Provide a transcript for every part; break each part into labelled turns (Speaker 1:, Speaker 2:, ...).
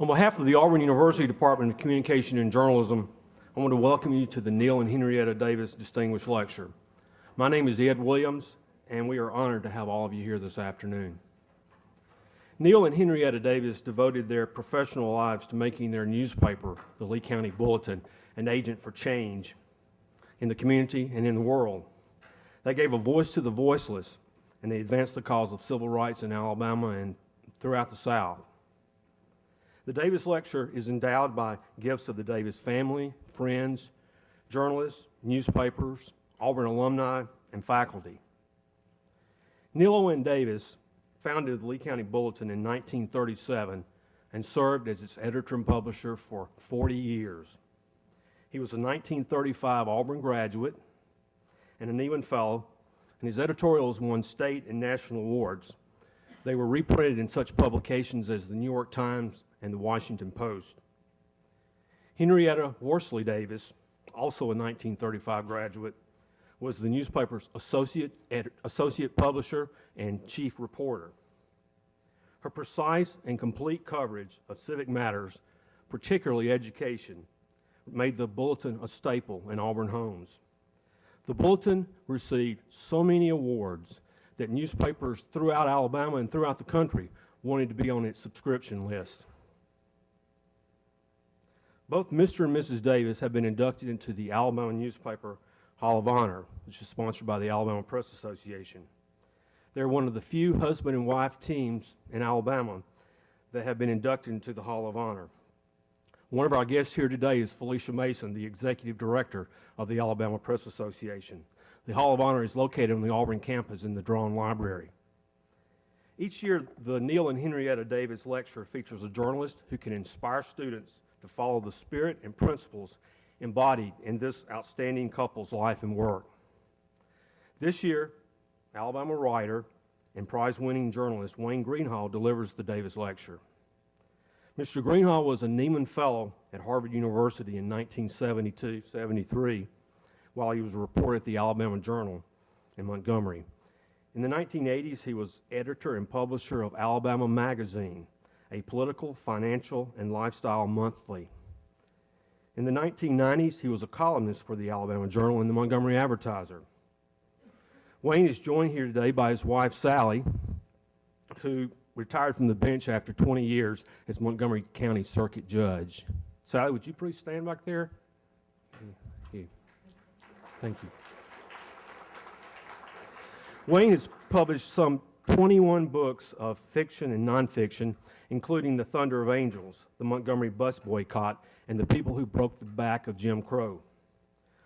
Speaker 1: On behalf of the Auburn University Department of Communication and Journalism, I want to welcome you to the Neil and Henrietta Davis Distinguished Lecture. My name is Ed Williams, and we are honored to have all of you here this afternoon. Neil and Henrietta Davis devoted their professional lives to making their newspaper, the Lee County Bulletin, an agent for change in the community and in the world. They gave a voice to the voiceless, and they advanced the cause of civil rights in Alabama and throughout the South. The Davis Lecture is endowed by gifts of the Davis family, friends, journalists, newspapers, Auburn alumni, and faculty. Neil Owen Davis founded the Lee County Bulletin in 1937 and served as its editor and publisher for 40 years. He was a 1935 Auburn graduate and a Neiman Fellow, and his editorials won state and national awards. They were reprinted in such publications as the New York Times and the Washington Post. Henrietta Worsley Davis, also a 1935 graduate, was the newspaper's associate publisher and chief reporter. Her precise and complete coverage of civic matters, particularly education, made the Bulletin a staple in Auburn homes. The Bulletin received so many awards that newspapers throughout Alabama and throughout the country wanted to be on its subscription list. Both Mr. and Mrs. Davis have been inducted into the Alabama Newspaper Hall of Honor, which is sponsored by the Alabama Press Association. They're one of the few husband and wife teams in Alabama that have been inducted into the Hall of Honor. One of our guests here today is Felicia Mason, the Executive Director of the Alabama Press Association. The Hall of Honor is located on the Auburn campus in the Drawn Library. Each year, the Neil and Henrietta Davis Lecture features a journalist who can inspire students to follow the spirit and principles embodied in this outstanding couple's life and work. This year, Alabama writer and prize-winning journalist Wayne Greenhaw delivers the Davis Lecture. Mr. Greenhaw was a Neiman Fellow at Harvard University in 1972-73 while he was a reporter at the Alabama Journal in Montgomery. In the 1980s, he was editor and publisher of Alabama Magazine, a political, financial, and lifestyle monthly. In the 1990s, he was a columnist for the Alabama Journal and the Montgomery Advertiser. Wayne is joined here today by his wife, Sally, who retired from the bench after 20 years as Montgomery County Circuit Judge. Sally, would you please stand back there? Thank you. Wayne has published some 21 books of fiction and nonfiction, including The Thunder of Angels, The Montgomery Bus Boycott, and The People Who Broke the Back of Jim Crow.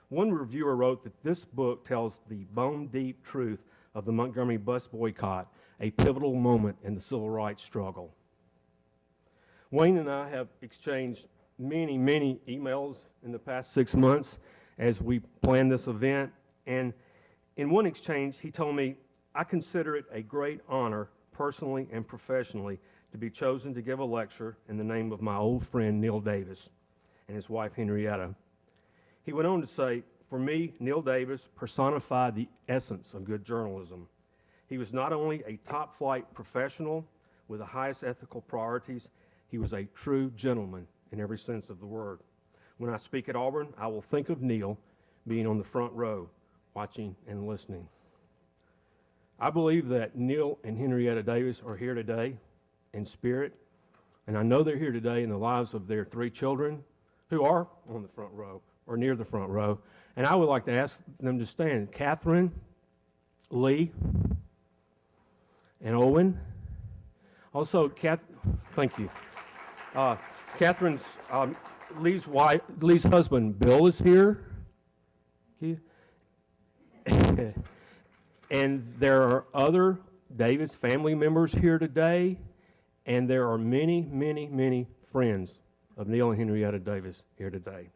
Speaker 1: One reviewer wrote that this book tells the bone-deep truth of the Montgomery Bus Boycott, a pivotal moment in the civil rights struggle. Wayne and I have exchanged many emails in the past 6 months as we planned this event, and in one exchange, he told me, "I consider it a great honor, personally and professionally, to be chosen to give a lecture in the name of my old friend Neil Davis and his wife Henrietta." He went on to say, "For me, Neil Davis personified the essence of good journalism. He was not only a top-flight professional with the highest ethical priorities, he was a true gentleman in every sense of the word. When I speak at Auburn, I will think of Neil being on the front row, watching and listening." I believe that Neil and Henrietta Davis are here today in spirit, and I know they're here today in the lives of their 3 children who are on the front row or near the front row. And I would like to ask them to stand. Catherine, Lee, and Owen. Also, thank you. Catherine's, Lee's husband, Bill, is here. And there are other Davis family members here today, and there are many friends of Neil and Henrietta Davis here today.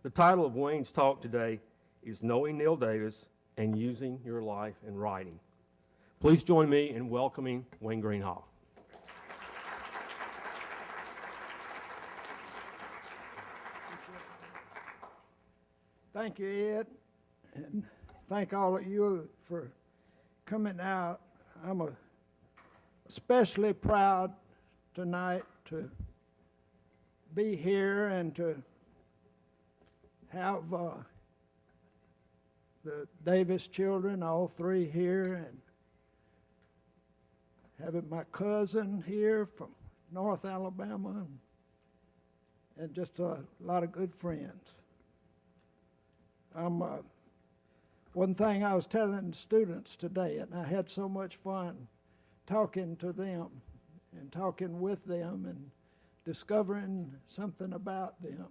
Speaker 1: The title of Wayne's talk today is Knowing Neil Davis and Using Your Life in Writing. Please join me in welcoming Wayne Greenhaw.
Speaker 2: Thank you, Ed, and thank all of you for coming out. I'm especially proud tonight to be here and to have the Davis children, all three here, and having my cousin here from North Alabama, and just a lot of good friends. One thing I was telling students today, and I had so much fun talking to them and talking with them and discovering something about them,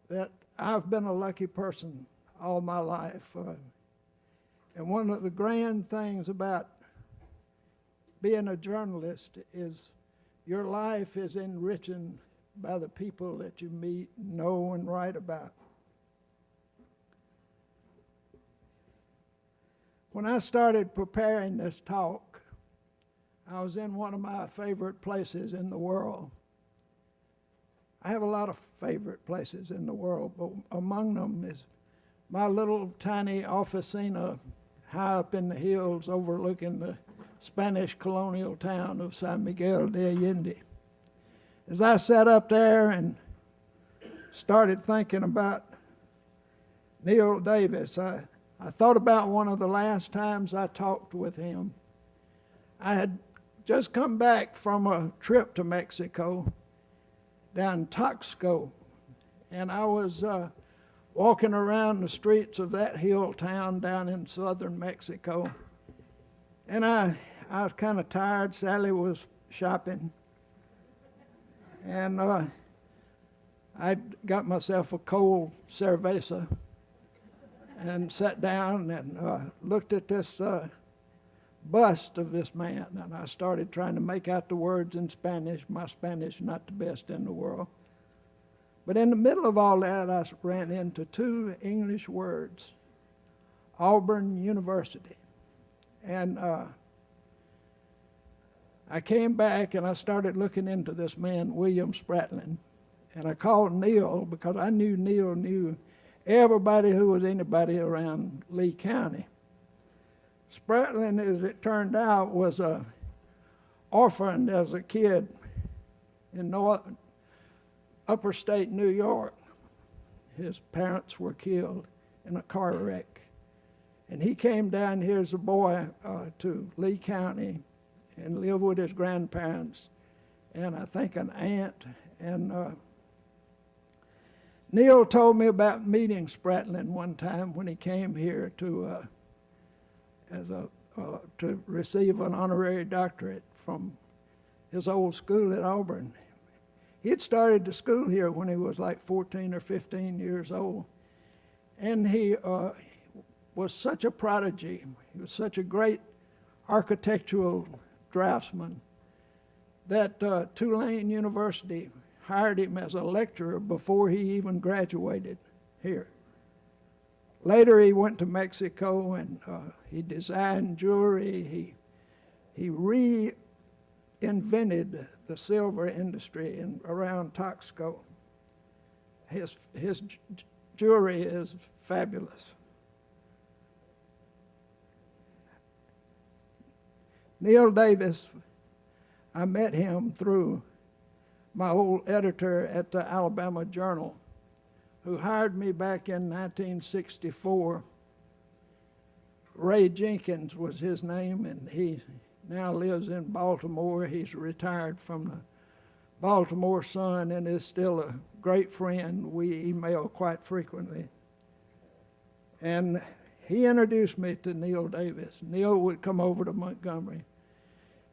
Speaker 2: that I've been a lucky person all my life. And one of the grand things about being a journalist is your life is enriching by the people that you meet, know, and write about. When I started preparing this talk, I was in one of my favorite places in the world. I have a lot of favorite places in the world, but among them is my little tiny officina high up in the hills overlooking the Spanish colonial town of San Miguel de Allende. As I sat up there and started thinking about Neil Davis, I thought about one of the last times I talked with him. I had just come back from a trip to Mexico, down Taxco, and I was walking around the streets of that hill town down in southern Mexico, and I was kind of tired. Sally was shopping, and I got myself a cold cerveza and sat down and looked at this bust of this man, and I started trying to make out the words in Spanish. My Spanish not the best in the world. But in the middle of all that, I ran into two English words, Auburn University. And I came back and I started looking into this man, William Spratlin. And I called Neil because I knew Neil knew everybody who was anybody around Lee County. Spratlin, as it turned out, was orphaned as a kid in upper state New York. His parents were killed in a car wreck. And he came down here as a boy to Lee County and lived with his grandparents and I think an aunt. And Neil told me about meeting Spratlin one time when he came here to receive an honorary doctorate from his old school at Auburn. He had started the school here when he was like 14 or 15 years old. And he was such a prodigy. He was such a great architectural draftsman that Tulane University hired him as a lecturer before he even graduated here. Later he went to Mexico and he designed jewelry. He reinvented the silver industry around Taxco. His jewelry is fabulous. Neil Davis, I met him through my old editor at the Alabama Journal, who hired me back in 1964. Ray Jenkins was his name, and he now lives in Baltimore. He's retired from the Baltimore Sun and is still a great friend. We email quite frequently. And he introduced me to Neil Davis. Neil would come over to Montgomery,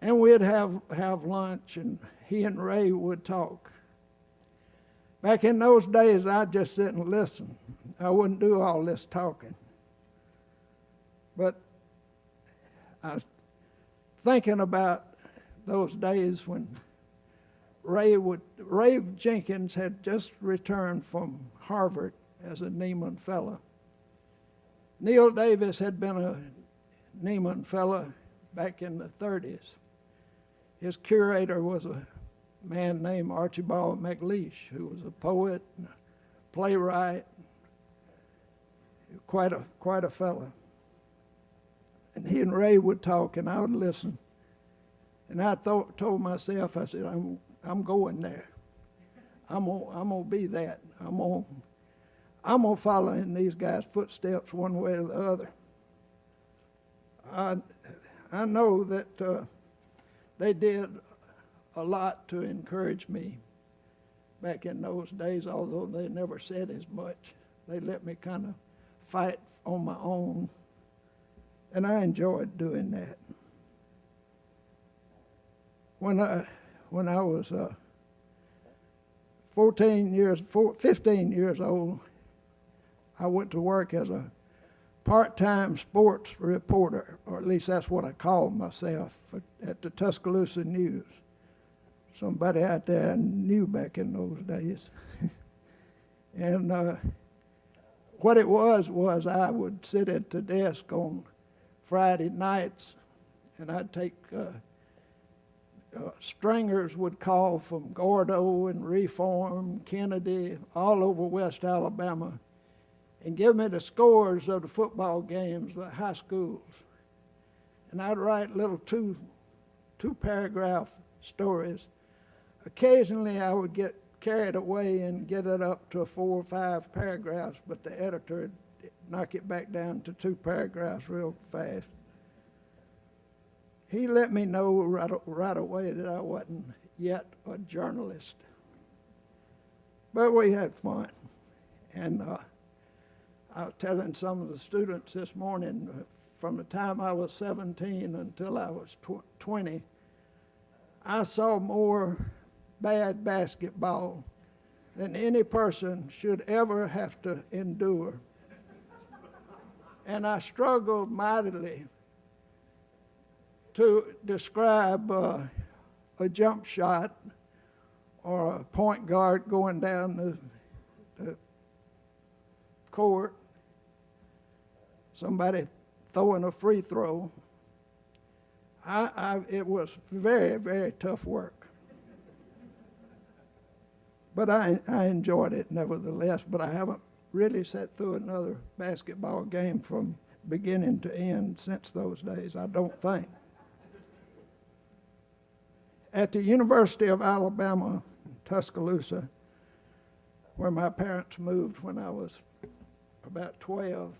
Speaker 2: and we'd have lunch, and he and Ray would talk. Back in those days, I'd just sit and listen. I wouldn't do all this talking. But I was thinking about those days when Ray Jenkins had just returned from Harvard as a Nieman Fellow. Neil Davis had been a Nieman Fellow back in the 30s. His curator was a man named Archibald MacLeish, who was a poet, and a playwright, quite a fellow. And he and Ray would talk, and I would listen. And I told myself, I said, I'm going there. I'm gonna be that. I'm gonna follow in these guys' footsteps one way or the other. I know that they did a lot to encourage me back in those days, although they never said as much. They let me kind of fight on my own, and I enjoyed doing that. When I was 15 years old, I went to work as a part-time sports reporter, or at least that's what I called myself, at the Tuscaloosa News. Somebody out there knew back in those days. And what it was I would sit at the desk on Friday nights, and I'd take stringers would call from Gordo and Reform, Kennedy, all over West Alabama, and give me the scores of the football games, the high schools. And I'd write little two-paragraph stories. Occasionally I would get carried away and get it up to 4 or 5 paragraphs, but the editor would knock it back down to 2 paragraphs real fast. He let me know right away that I wasn't yet a journalist. But we had fun. And I was telling some of the students this morning, from the time I was 17 until I was 20, I saw more bad basketball than any person should ever have to endure. And I struggled mightily to describe a jump shot or a point guard going down the court, somebody throwing a free throw. It was very, very tough work. But I enjoyed it nevertheless, but I haven't really sat through another basketball game from beginning to end since those days, I don't think. At the University of Alabama, Tuscaloosa, where my parents moved when I was about 12,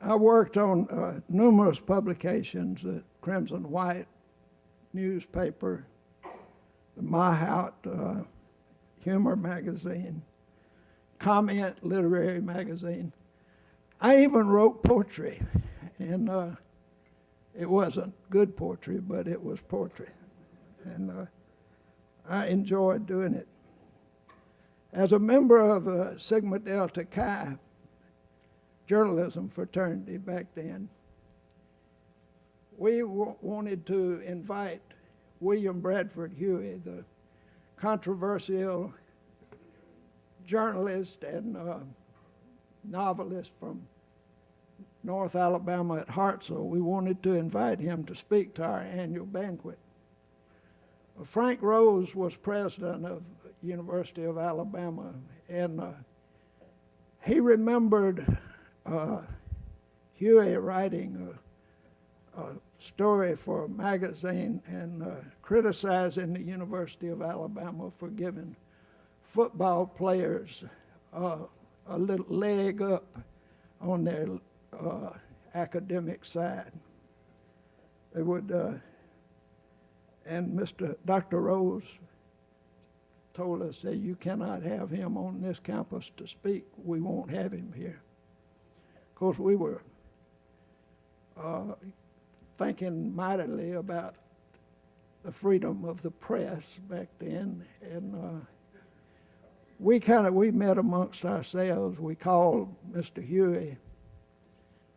Speaker 2: I worked on numerous publications, the Crimson White newspaper, the Mahout humor magazine, Comment literary magazine. I even wrote poetry, and it wasn't good poetry, but it was poetry. And I enjoyed doing it. As a member of Sigma Delta Chi journalism fraternity back then, we wanted to invite William Bradford Huey, the controversial journalist and novelist from North Alabama at Hartselle. We wanted to invite him to speak to our annual banquet. Frank Rose was president of University of Alabama, and he remembered Huey writing a story for a magazine and criticizing the University of Alabama for giving football players a little leg up on their academic side. They would, and Dr. Rose told us that you cannot have him on this campus to speak. We won't have him here. Of course, we were thinking mightily about the freedom of the press back then, and we met amongst ourselves. We called Mr. Huey,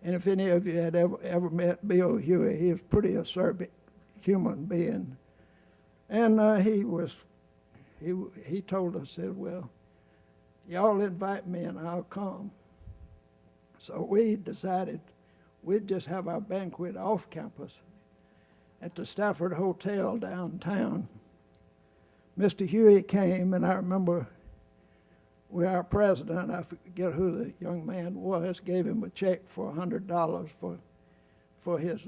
Speaker 2: and if any of you had ever met Bill Huey, he was a pretty acerbic human being, and he told us, said, well, y'all invite me and I'll come. So we decided we'd just have our banquet off campus at the Stafford Hotel downtown. Mr. Huey came, and I remember our president, I forget who the young man was, gave him a check for $100 for his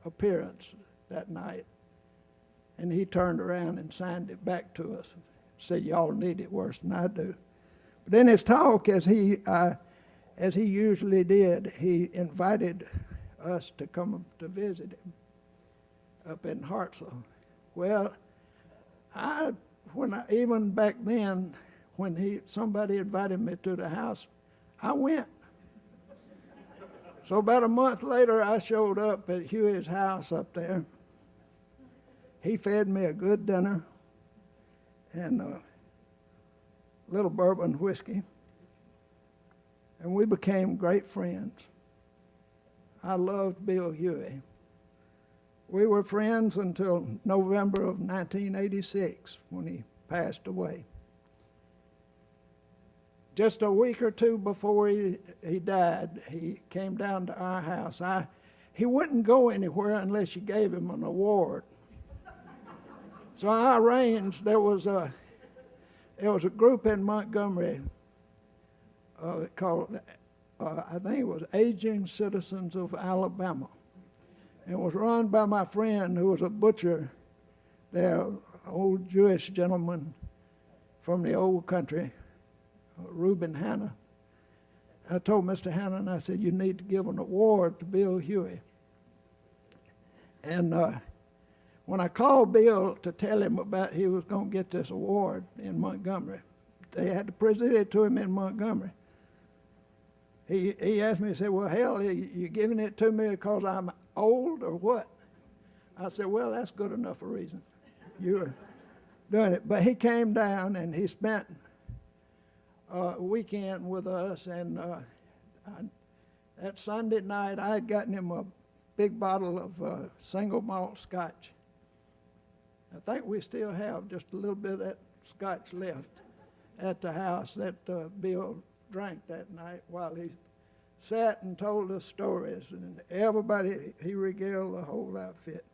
Speaker 2: appearance that night. And he turned around and signed it back to us. Said, y'all need it worse than I do. But in his talk, as he usually did, he invited us to come to visit him up in Hartselle. Well, even back then, when somebody invited me to the house, I went. So about a month later, I showed up at Huey's house up there. He fed me a good dinner and a little bourbon whiskey, and we became great friends. I loved Bill Huey. We were friends until November of 1986 when he passed away. Just a week or two before he died, he came down to our house. He wouldn't go anywhere unless you gave him an award. So I arranged, there was a group in Montgomery called, I think it was Aging Citizens of Alabama. And it was run by my friend who was a butcher there, an old Jewish gentleman from the old country, Reuben Hanna. I told Mr. Hanna, and I said, you need to give an award to Bill Huey. And when I called Bill to tell him about he was going to get this award in Montgomery, they had to present it to him in Montgomery. He asked me, he said, well, hell, you giving it to me because I'm old or what? I said, well, that's good enough a reason. You're doing it. But he came down and he spent a weekend with us, and that Sunday night I had gotten him a big bottle of single malt scotch. I think we still have just a little bit of that scotch left at the house that Bill drank that night while he sat and told us stories, and everybody, he regaled the whole outfit.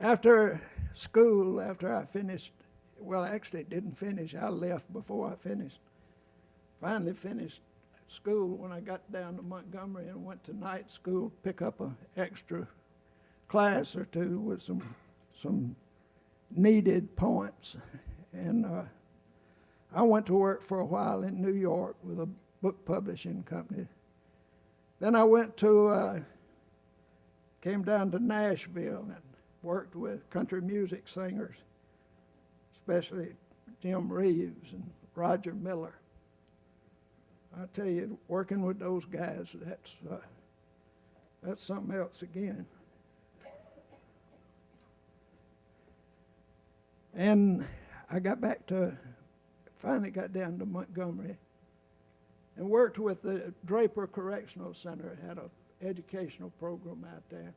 Speaker 2: After school, after I finished, well, actually didn't finish, I left before I finished. Finally finished school when I got down to Montgomery and went to night school, pick up an extra class or two with some needed points. And I went to work for a while in New York with a book publishing company. Then I came down to Nashville and worked with country music singers, especially Jim Reeves and Roger Miller. I tell you, working with those guys, that's something else again. And I finally got down to Montgomery and worked with the Draper Correctional Center. It had an educational program out there.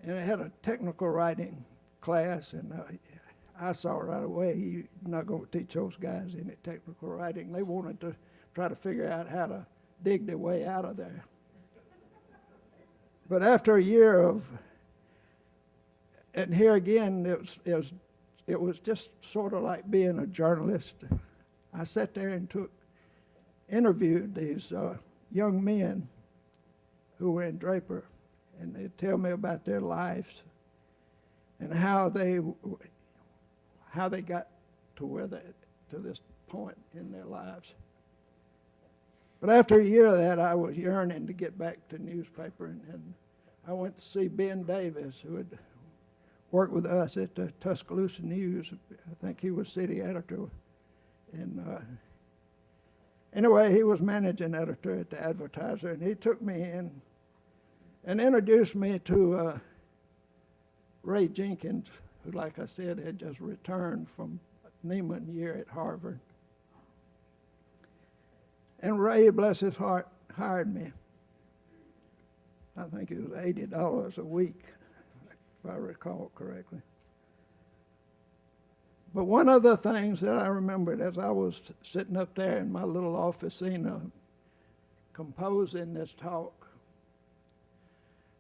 Speaker 2: And it had a technical writing class, and I saw right away you're not going to teach those guys any technical writing. They wanted to try to figure out how to dig their way out of there. But after a year and here again, it was just sort of like being a journalist. I sat there and interviewed these young men who were in Draper, and they'd tell me about their lives and how they got to this point in their lives. But after a year of that, I was yearning to get back to newspaper, and I went to see Ben Davis, who had worked with us at the Tuscaloosa News. I think he was city editor. And anyway, he was managing editor at the Advertiser, and he took me in and introduced me to Ray Jenkins, who, like I said, had just returned from Neiman year at Harvard. And Ray, bless his heart, hired me. I think it was $80 a week, if I recall correctly. But one of the things that I remembered as I was sitting up there in my little officina composing this talk,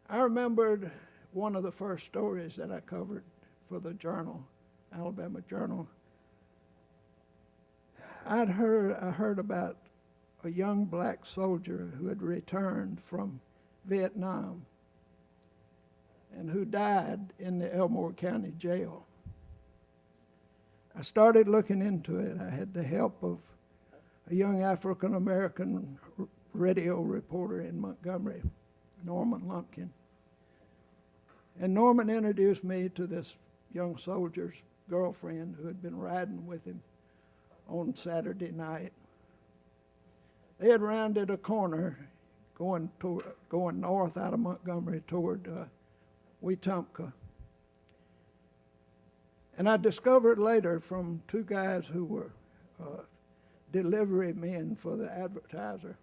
Speaker 2: I remembered one of the first stories that I covered for the Journal, Alabama Journal. I heard about a young black soldier who had returned from Vietnam and who died in the Elmore County Jail. I started looking into it. I had the help of a young African-American radio reporter in Montgomery, Norman Lumpkin. And Norman introduced me to this young soldier's girlfriend who had been riding with him on Saturday night. They had rounded a corner going north out of Montgomery toward Wetumpka. And I discovered later from two guys who were delivery men for the advertiser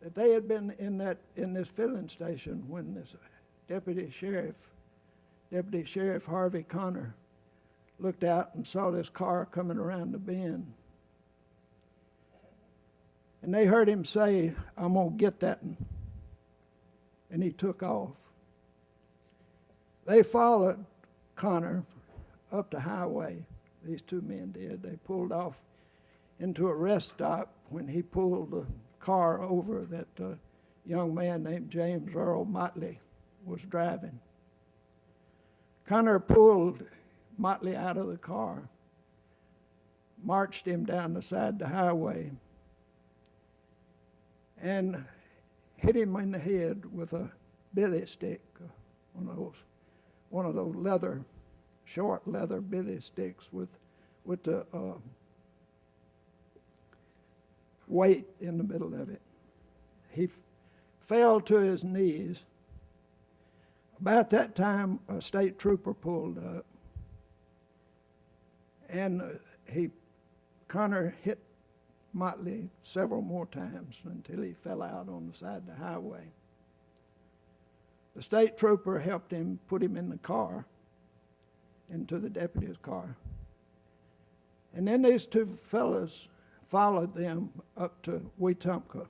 Speaker 2: that they had been in this filling station when this Deputy Sheriff Harvey Connor looked out and saw this car coming around the bend. And they heard him say, "I'm going to get that one." And he took off. They followed Connor up the highway. These two men did. They pulled off into a rest stop when he pulled the car over that a young man named James Earl Motley was driving. Connor pulled Motley out of the car, marched him down the side of the highway, and hit him in the head with a billy stick, one of those short leather billy sticks with the weight in the middle of it. He fell to his knees. About that time, a state trooper pulled up, and Connor hit Motley several more times until he fell out on the side of the highway. The state trooper helped him, put him in the car, into the deputy's car. And then these two fellas followed them up to Wetumpka.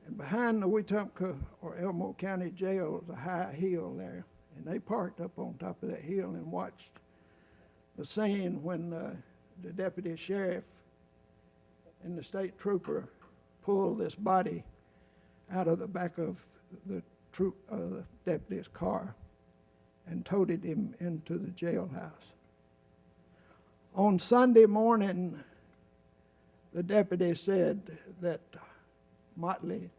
Speaker 2: And behind the Wetumpka or Elmore County Jail is a high hill there. And they parked up on top of that hill and watched the scene when the deputy sheriff and the state trooper pulled this body out of the back of the deputy's car and toted him into the jailhouse. On Sunday morning, the deputy said that Motley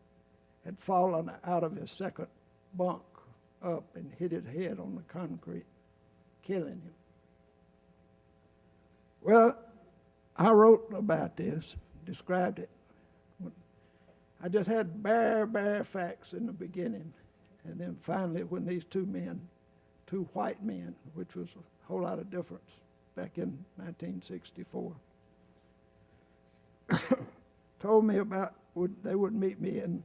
Speaker 2: had fallen out of his second bunk up and hit his head on the concrete, killing him. Well, I wrote about this, described it. I just had bare facts in the beginning. And then finally, when these two white men, which was a whole lot of difference back in 1964, told me about, they would meet me in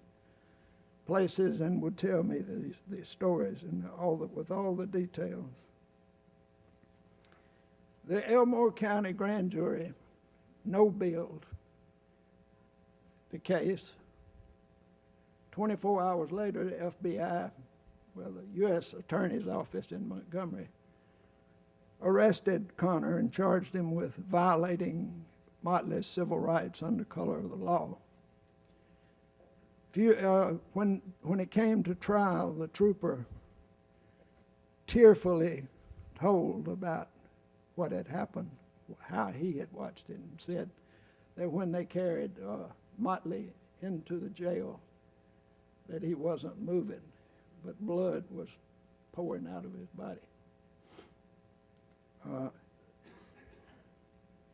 Speaker 2: places and would tell me these stories and with all the details. The Elmore County grand jury no-billed the case. 24 hours later, the FBI, the U.S. Attorney's Office in Montgomery, arrested Connor and charged him with violating Motley's civil rights under color of the law. When it came to trial, the trooper tearfully told about what had happened, how he had watched it, and said that when they carried Motley into the jail, that he wasn't moving, but blood was pouring out of his body.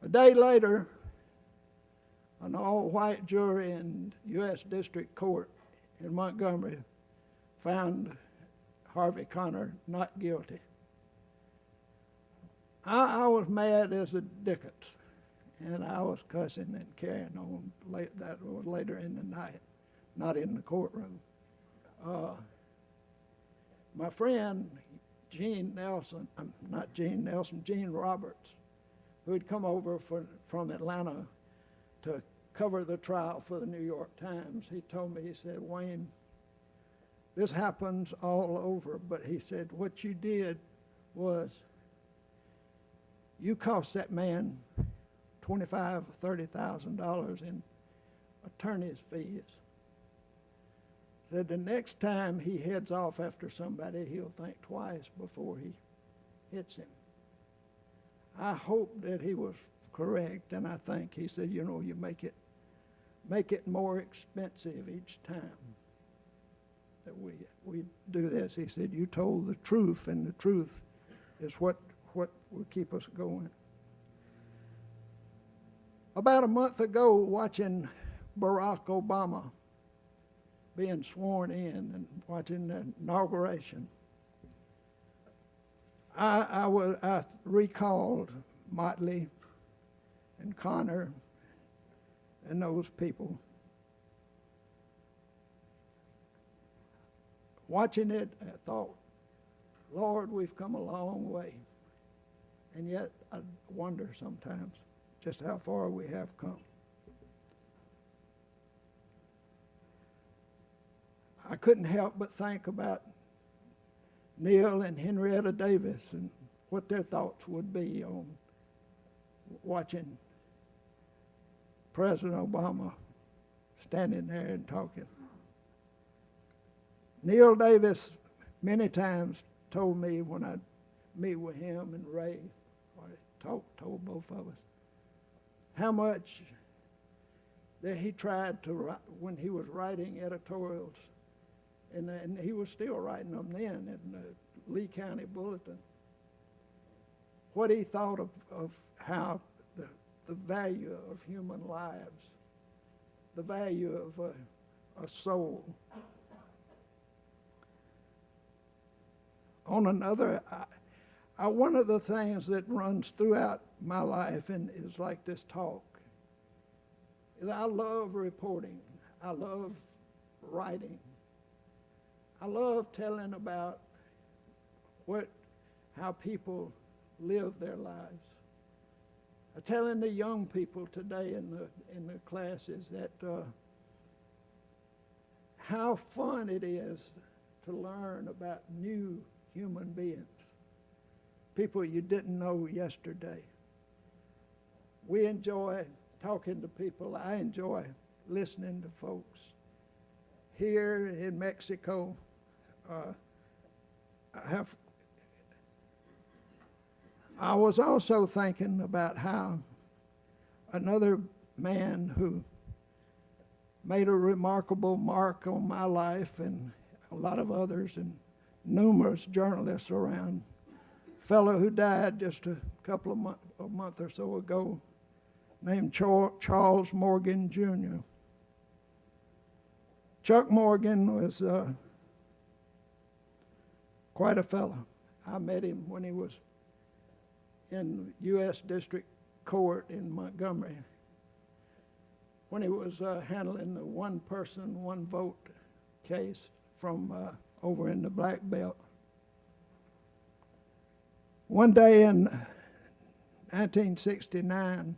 Speaker 2: A day later, an all-white jury in U.S. District Court in Montgomery found Harvey Connor not guilty. I was mad as a dickens, and I was cussing and carrying on. That was later in the night, not in the courtroom. My friend Gene Roberts, who had come over from Atlanta to cover the trial for the New York Times, he told me, he said, "Wayne, this happens all over, but," he said, "what you did was you cost that man $25,000 or $30,000 in attorney's fees. Said the next time he heads off after somebody, he'll think twice before he hits him. I hope that he was correct, and I think he said, you know, you make it more expensive each time that we do this. He said, you told the truth, and the truth is what will keep us going. About a month ago, watching Barack Obama being sworn in and watching the inauguration, I recalled Motley and Connor and those people. Watching it, I thought, Lord, we've come a long way. And yet I wonder sometimes just how far we have come. I couldn't help but think about Neil and Henrietta Davis and what their thoughts would be on watching President Obama standing there and talking. Neil Davis many times told me when I'd meet with him and Ray, or told both of us, how much that he tried to write when he was writing editorials, and he was still writing them then in the Lee County Bulletin, what he thought of how the value of human lives, the value of a soul. On another, one of the things that runs throughout my life and is like this talk is I love reporting. I love writing. I love telling about how people live their lives. I'm telling the young people today in the classes that how fun it is to learn about new human beings, people you didn't know yesterday. We enjoy talking to people. I enjoy listening to folks. Here in Mexico, I was also thinking about how another man who made a remarkable mark on my life and a lot of others and numerous journalists around, a fellow who died just a month or so ago, named Charles Morgan Jr. Chuck Morgan was quite a fellow. I met him when he was in U.S. District Court in Montgomery, when he was handling the one person, one vote case from over in the Black Belt. One day in 1969,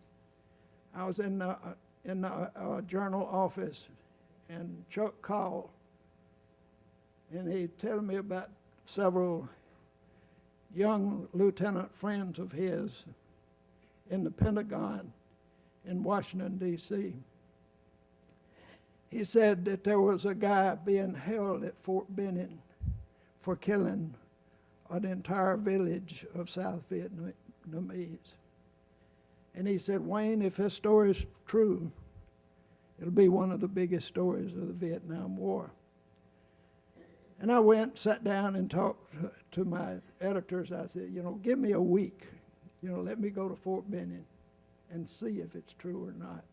Speaker 2: I was in the journal office, and Chuck called, and he told me about several young lieutenant friends of his in the Pentagon in Washington, D.C. He said that there was a guy being held at Fort Benning for killing an entire village of South Vietnamese. And he said, Wayne, if this story is true, it'll be one of the biggest stories of the Vietnam War. And I went, sat down, and talked to my editors. I said, give me a week. Let me go to Fort Benning and see if it's true or not.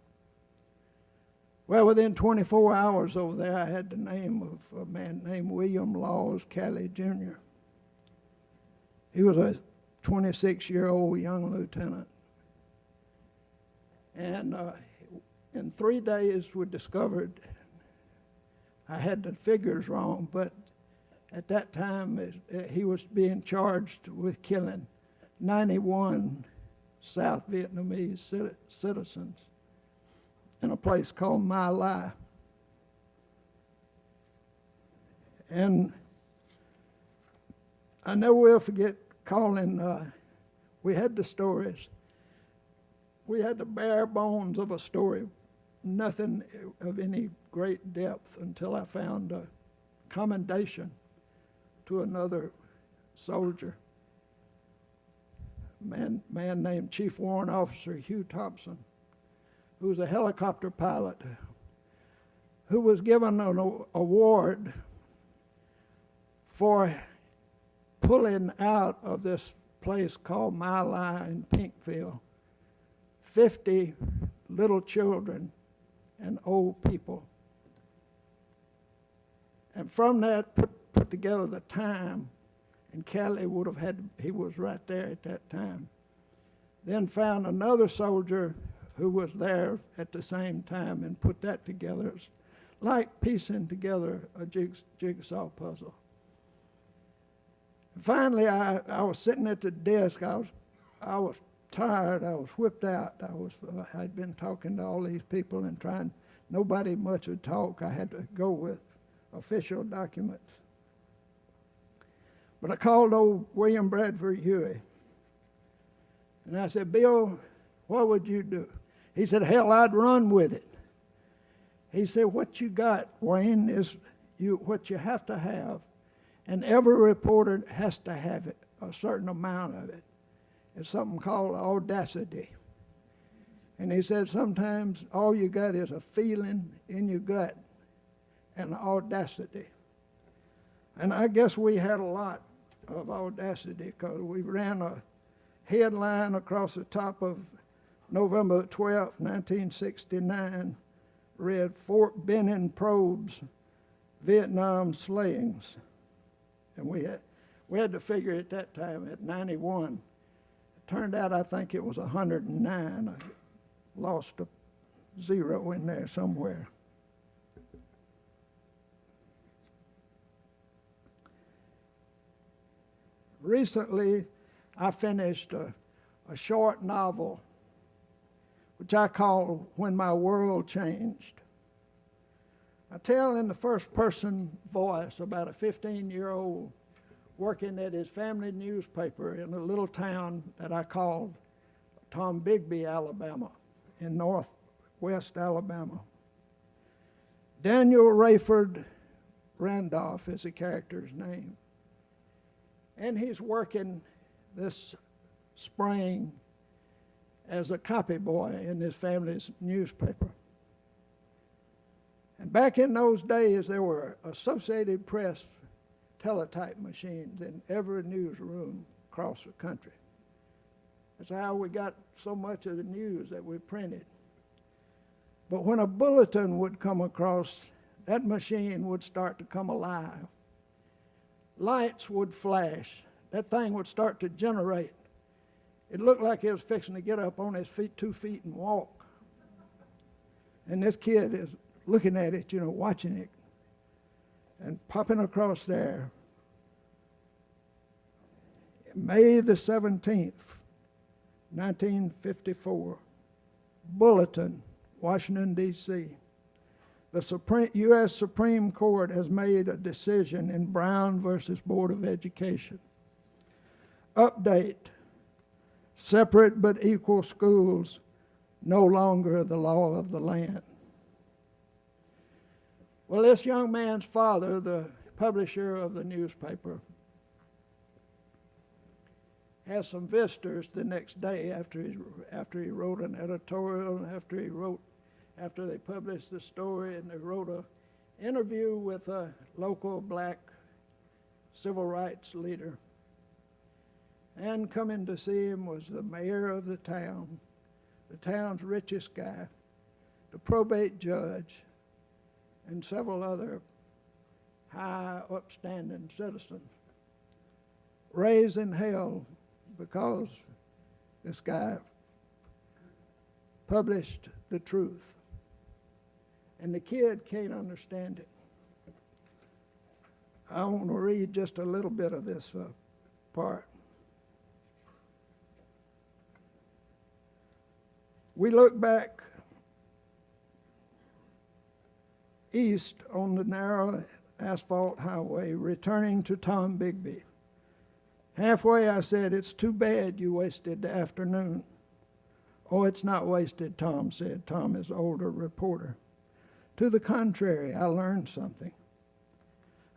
Speaker 2: Well, within 24 hours over there, I had the name of a man named William Laws Calley, Jr. He was a 26-year-old young lieutenant. And in 3 days, we discovered, I had the figures wrong, but at that time, he was being charged with killing 91 South Vietnamese citizens in a place called My Lai. And I never will forget calling, we had the stories. We had the bare bones of a story, nothing of any great depth until I found commendation to another soldier, a man named Chief Warrant Officer Hugh Thompson, who was a helicopter pilot, who was given an award for pulling out of this place called My Lai in Pinkville 50 little children and old people. And from that, put together the time, and Kelly would have had, he was right there at that time. Then found another soldier who was there at the same time and put that together. It's like piecing together a jigsaw puzzle. Finally, I was sitting at the desk. I was tired. I was whipped out. I'd been talking to all these people and trying. Nobody much would talk. I had to go with official documents. But I called old William Bradford Huey, and I said, "Bill, what would you do?" He said, "Hell, I'd run with it." He said, "What you got, Wayne, is what you have to have, and every reporter has to have it, a certain amount of it. It's something called audacity." And he said, sometimes all you got is a feeling in your gut and audacity. And I guess we had a lot of audacity, because we ran a headline across the top of November 12, 1969, read Fort Benning probes Vietnam slayings. And we had to figure at that time at 91. It turned out I think it was 109. I lost a zero in there somewhere. Recently, I finished a short novel, which I call When My World Changed. I tell in the first person voice about a 15-year-old working at his family newspaper in a little town that I called Tombigbee, Alabama, in northwest Alabama. Daniel Rayford Randolph is the character's name. And he's working this spring as a copy boy in his family's newspaper. And back in those days, there were Associated Press teletype machines in every newsroom across the country. That's how we got so much of the news that we printed. But when a bulletin would come across, that machine would start to come alive. Lights would flash. That thing would start to generate. It looked like he was fixing to get up on his feet, 2 feet, and walk. And this kid is looking at it, watching it, and popping across there. May the 17th, 1954, Bulletin, Washington, D.C. The U.S. Supreme Court has made a decision in Brown versus Board of Education. Update: separate but equal schools, no longer the law of the land. Well, this young man's father, the publisher of the newspaper, has some visitors the next day after he wrote an editorial, and after they published the story, and they wrote an interview with a local black civil rights leader. And coming to see him was the mayor of the town's richest guy, the probate judge, and several other high upstanding citizens. Raised in hell because this guy published the truth. And the kid can't understand it. I want to read just a little bit of this part. We look back east on the narrow asphalt highway, returning to Tombigbee. Halfway I said, "It's too bad you wasted the afternoon." "Oh, it's not wasted," Tom said. Tom is an older reporter. "To the contrary, I learned something.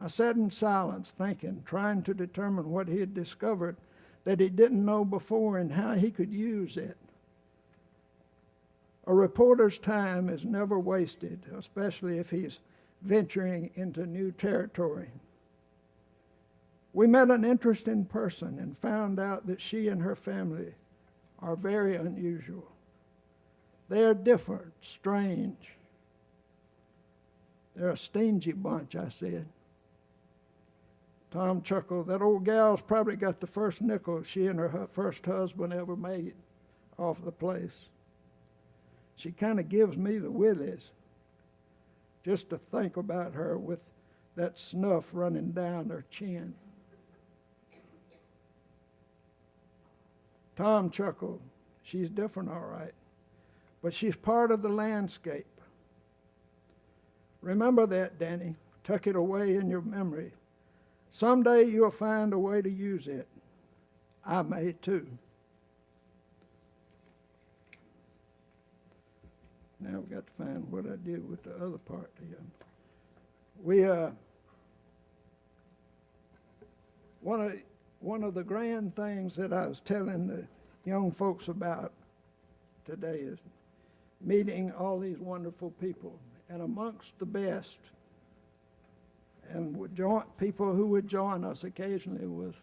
Speaker 2: I sat in silence, thinking, trying to determine what he had discovered that he didn't know before and how he could use it. A reporter's time is never wasted, especially if he's venturing into new territory. We met an interesting person and found out that she and her family are very unusual. They are different, strange. They're a stingy bunch, I said. Tom chuckled. That old gal's probably got the first nickel she and her first husband ever made off the place. She kind of gives me the willies just to think about her with that snuff running down her chin. Tom chuckled. She's different, all right, but she's part of the landscape. Remember that, Danny. Tuck it away in your memory. Someday you'll find a way to use it. I may too. Now we've got to find what I did with the other part here. One of the grand things that I was telling the young folks about today is meeting all these wonderful people. And amongst the best, and people who would join us occasionally, was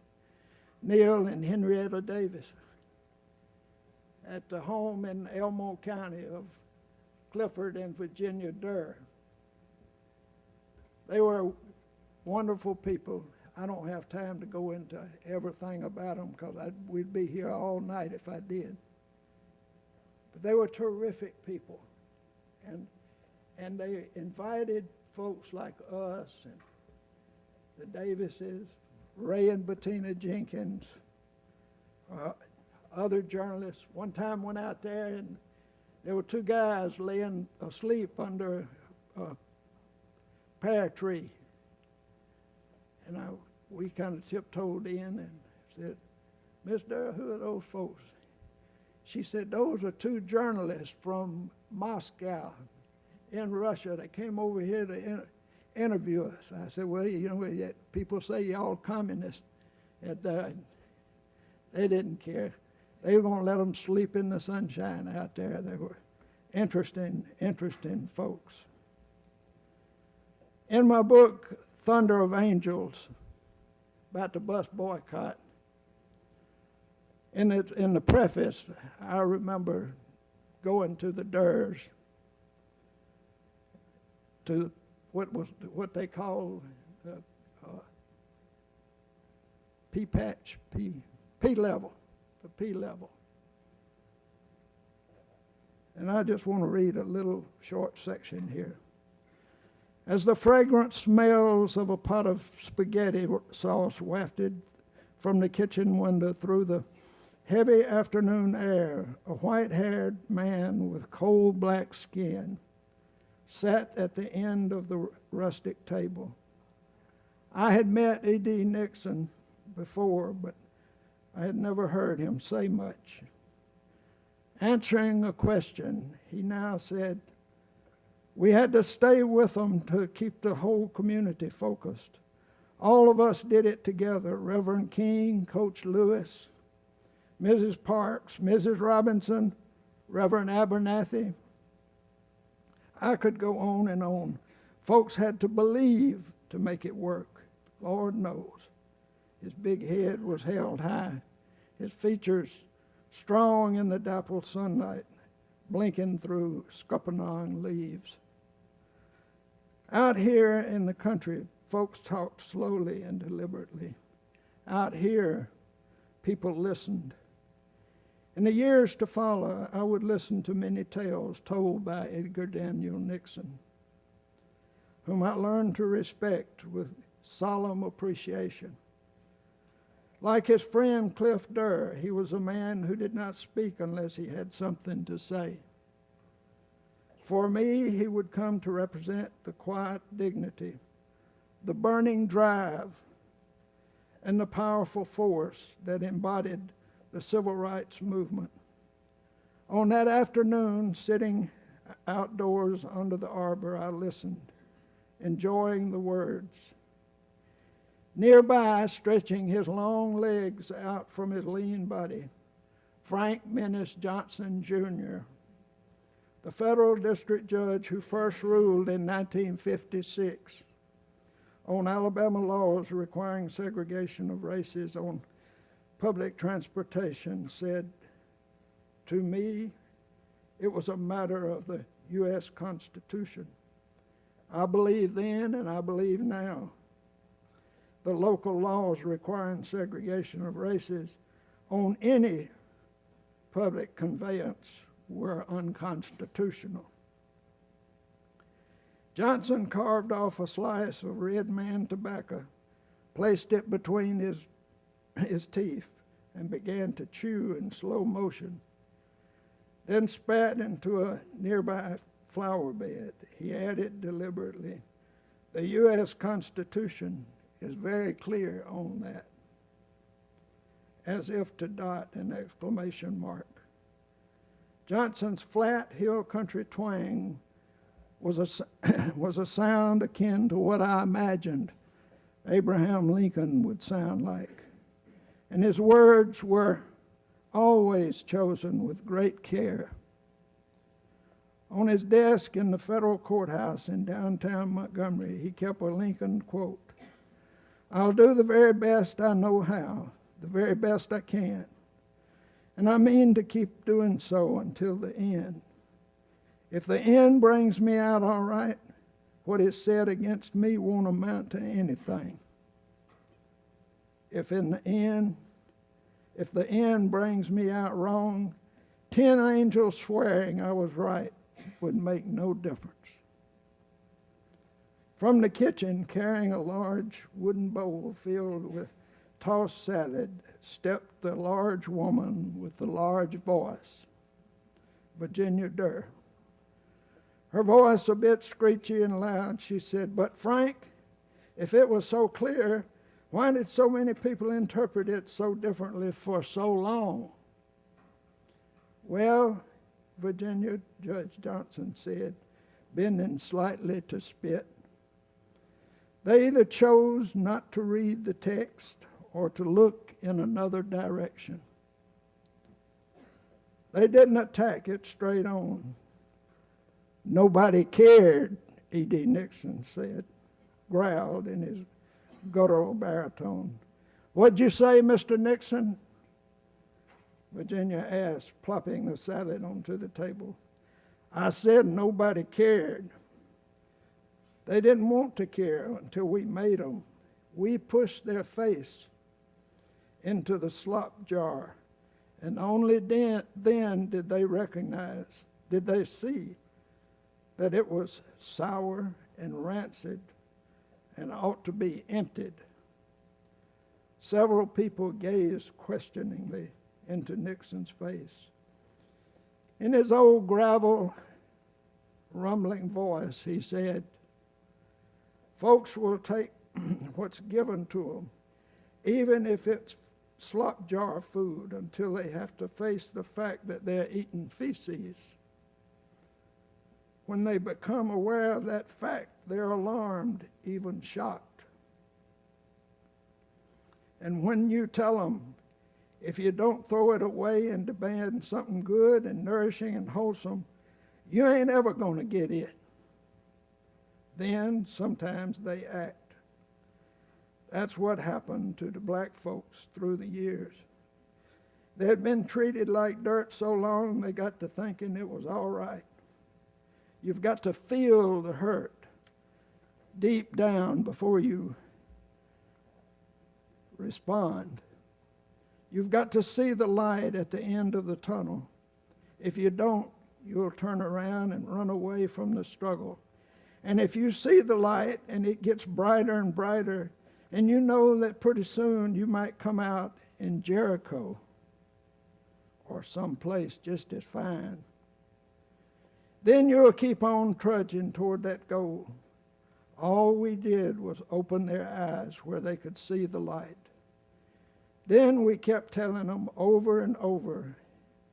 Speaker 2: Neil and Henrietta Davis at the home in Elmo County of Clifford and Virginia Durr. They were wonderful people. I don't have time to go into everything about them because we'd be here all night if I did. But they were terrific people. And they invited folks like us and the Davises, Ray and Bettina Jenkins, other journalists. One time went out there and there were two guys laying asleep under a pear tree. And we kind of tiptoed in and said, Miss Durr, who are those folks? She said, those are two journalists from Moscow in Russia that came over here to interview us. I said, well, you know, people say y'all communists. They didn't care. They were going to let them sleep in the sunshine out there. They were interesting folks. In my book, Thunder of Angels, about the bus boycott, in the preface, I remember going to the Durrs, to what they call P-patch, P-level, the P-level. And I just want to read a little short section here. As the fragrant smells of a pot of spaghetti sauce wafted from the kitchen window through the heavy afternoon air, a white-haired man with coal black skin sat at the end of the rustic table. I had met E.D. Nixon before, but I had never heard him say much. Answering a question, he now said, we had to stay with them to keep the whole community focused. All of us did it together, Reverend King, Coach Lewis, Mrs. Parks, Mrs. Robinson, Reverend Abernathy. I could go on and on. Folks had to believe to make it work. Lord knows. His big head was held high, his features strong in the dappled sunlight, blinking through scuppernong leaves. Out here in the country, folks talked slowly and deliberately. Out here, people listened. In the years to follow, I would listen to many tales told by Edgar Daniel Nixon, whom I learned to respect with solemn appreciation. Like his friend Cliff Durr, he was a man who did not speak unless he had something to say. For me, he would come to represent the quiet dignity, the burning drive, and the powerful force that embodied the civil rights movement. On that afternoon, sitting outdoors under the arbor, I listened, enjoying the words. Nearby, stretching his long legs out from his lean body, Frank Menace Johnson, Jr., the federal district judge who first ruled in 1956 on Alabama laws requiring segregation of races on public transportation, said, "To me, it was a matter of the U.S. Constitution. I believe then and I believe now the local laws requiring segregation of races on any public conveyance were unconstitutional." Johnson carved off a slice of red man tobacco, placed it between his teeth, and began to chew in slow motion, then spat into a nearby flower bed. He added deliberately, "The U.S. Constitution is very clear on that," as if to dot an exclamation mark. Johnson's flat hill country twang was a sound akin to what I imagined Abraham Lincoln would sound like, and his words were always chosen with great care. On his desk in the federal courthouse in downtown Montgomery, he kept a Lincoln quote, "I'll do the very best I know how, the very best I can, and I mean to keep doing so until the end. If the end brings me out all right, what is said against me won't amount to anything. If the end brings me out wrong, 10 angels swearing I was right would make no difference." From the kitchen, carrying a large wooden bowl filled with tossed salad, stepped the large woman with the large voice, Virginia Durr. Her voice a bit screechy and loud, she said, "But Frank, if it was so clear, why did so many people interpret it so differently for so long?" "Well," Virginia Judge Johnson said, bending slightly to spit, "they either chose not to read the text or to look in another direction. They didn't attack it straight on." "Nobody cared," E.D. Nixon said, growled in his guttural baritone. "What'd you say, Mr. Nixon?" Virginia asked, plopping the salad onto the table. "I said nobody cared. They didn't want to care until we made them. We pushed their face into the slop jar, and only then did they see that it was sour and rancid and ought to be emptied." Several people gazed questioningly into Nixon's face. In his old gravel, rumbling voice, he said, "Folks will take what's given to them, even if it's slop jar food, until they have to face the fact that they're eating feces. When they become aware of that fact, they're alarmed, even shocked. And when you tell them, if you don't throw it away and demand something good and nourishing and wholesome, you ain't ever going to get it, then sometimes they act. That's what happened to the black folks through the years. They had been treated like dirt so long they got to thinking it was all right. You've got to feel the hurt deep down before you respond. You've got to see the light at the end of the tunnel. If you don't, you'll turn around and run away from the struggle. And if you see the light and it gets brighter and brighter, and you know that pretty soon you might come out in Jericho or someplace just as fine, then you'll keep on trudging toward that goal. All we did was open their eyes where they could see the light. Then we kept telling them over and over,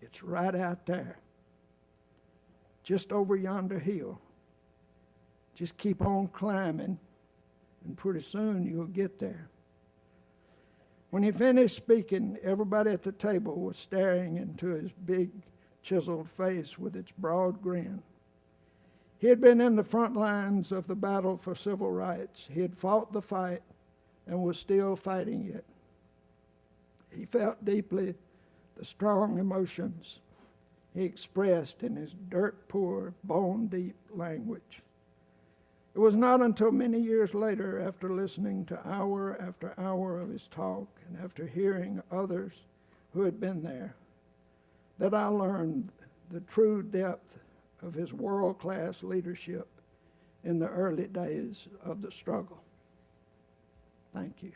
Speaker 2: it's right out there, just over yonder hill. Just keep on climbing, and pretty soon you'll get there. When he finished speaking, everybody at the table was staring into his big, chiseled face with its broad grin. He had been in the front lines of the battle for civil rights. He had fought the fight and was still fighting it. He felt deeply the strong emotions he expressed in his dirt-poor, bone-deep language. It was not until many years later, after listening to hour after hour of his talk and after hearing others who had been there, that I learned the true depth of his world-class leadership in the early days of the struggle. Thank you.